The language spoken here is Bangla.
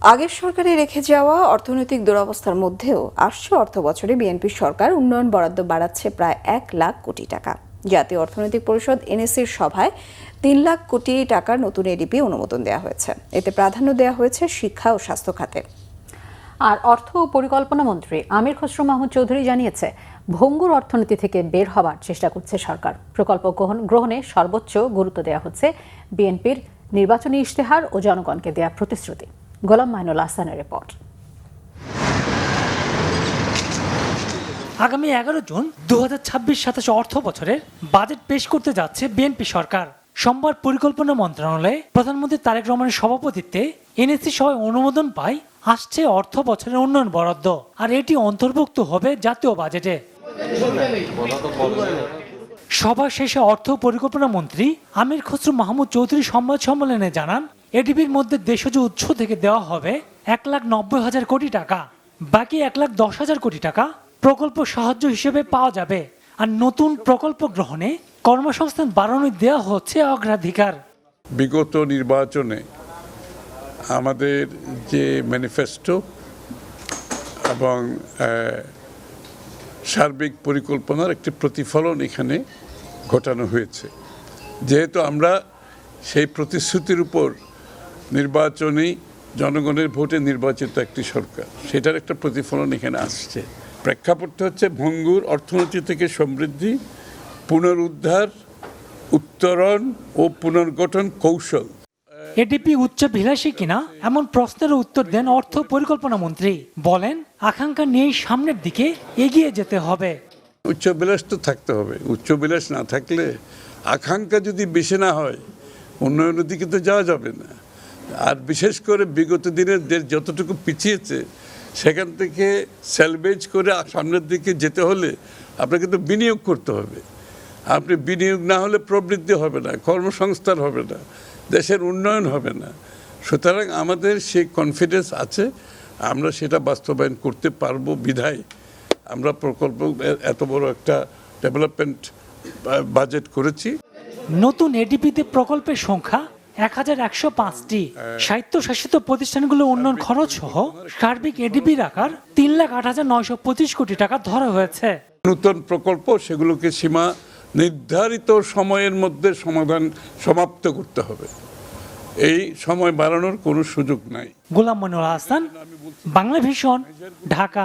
আগের সরকারে রেখে যাওয়া অর্থনৈতিক দুরবস্থার মধ্যেও আসছে অর্থ বছরে বিএনপি সরকার উন্নয়ন বরাদ্দ বাড়াচ্ছে প্রায় 1 লাখ কোটি টাকা। জাতীয় অর্থনৈতিক পরিষদ এনএসির সভায় 3 লাখ কোটি টাকার নতুন এডিপি অনুমোদন দেওয়া হয়েছে। এতে প্রাধান্য দেওয়া হয়েছে শিক্ষা ও স্বাস্থ্য খাতে। আর অর্থ ও পরিকল্পনা মন্ত্রী আমির খসরু মাহমুদ চৌধুরী জানিয়েছে, ভঙ্গুর অর্থনীতি থেকে বের হবার চেষ্টা করছে সরকার। প্রকল্প গ্রহণে সর্বোচ্চ গুরুত্ব দেওয়া হচ্ছে বিএনপির নির্বাচনী ইশতেহার ও জনগণকে দেয়া প্রতিশ্রুতি। গোলাম মাইনুল আহসানের রিপোর্ট। আগামী 11 জুন 2026-27 অর্থ বছরের বাজেট পেশ করতে যাচ্ছে বিএনপি সরকার। সোমবার পরিকল্পনা মন্ত্রণালয়ে প্রধানমন্ত্রী তারেক রহমানের সভাপতিত্বে এনএসি সভায় অনুমোদন পায় আসছে অর্থ বছরের উন্নয়ন বরাদ্দ, আর এটি অন্তর্ভুক্ত হবে জাতীয় বাজেটে। সভা শেষে অর্থ পরিকল্পনা মন্ত্রী আমির খসরু মাহমুদ চৌধুরী সংবাদ সম্মেলনে জানান, এডিবির মধ্যে দেশজ উৎস থেকে দেওয়া হবে 1,90,000 কোটি টাকা, বাকি 1,10,000 কোটি টাকা প্রকল্প সাহায্য হিসেবে পাওয়া যাবে। আর নতুন প্রকল্প গ্রহণে কর্মসংস্থান বাড়ানো দেওয়া হচ্ছে অগ্রাধিকার। বিগত নির্বাচনে আমাদের যে ম্যানিফেস্টো এবং সার্বিক পরিকল্পনার একটি প্রতিফলন এখানে ঘটানো হয়েছে। যেহেতু আমরা সেই প্রতিশ্রুতির উপর নির্বাচনী জনগণের ভোটে নির্বাচিত একটি সরকার, সেটার একটা প্রতিফলন এখানে আসছে। প্রেক্ষাপটটা হচ্ছে ভঙ্গুর অর্থনীতি থেকে সমৃদ্ধি, পুনরুদ্ধার, উত্তরণ ও পুনর্গঠন কৌশল। এডিপি উচ্চাভিলাষী কিনা এমন প্রশ্নের উত্তর দেন অর্থ পরিকল্পনা মন্ত্রী। বলেন, আকাঙ্ক্ষা নিয়েই সামনের দিকে এগিয়ে যেতে হবে। উচ্চবিলাস তো থাকতে হবে। উচ্চবিলাস না থাকলে, আকাঙ্ক্ষা যদি বেশি না হয়, উন্নয়নের দিকে তো যাওয়া যাবে না। আর বিশেষ করে বিগত দিনের দেশ যতটুকু পিছিয়েছে, সেখান থেকে স্যালভেজ করে সামনের দিকে যেতে হলে আপনাকে তো বিনিয়োগ করতে হবে। আপনি বিনিয়োগ না হলে প্রবৃদ্ধি হবে না, কর্মসংস্থান হবে না, দেশের উন্নয়ন হবে না। সুতরাং আমাদের সেই কনফিডেন্স আছে, আমরা সেটা বাস্তবায়ন করতে পারবো বিধায় আমরা প্রকল্প এত বড় একটা ডেভেলপমেন্ট বাজেট করেছি। নতুন এডিপিতে প্রকল্পের সংখ্যা 1,105টি। স্বায়ত্তশাসিত প্রতিষ্ঠানগুলো উন্নয়ন খরচ সহ সার্বিক এডিপির আকার 3,08,925 কোটি টাকা ধরা হয়েছে। নতুন প্রকল্প সেগুলোকে সীমা নির্ধারিত সময়ের মধ্যে সমাপ্ত করতে হবে। এই সময় বাড়ানোর কোনো সুযোগ নাই। গোলাম মাইনুল আহসান, বাংলা ভিশন, ঢাকা।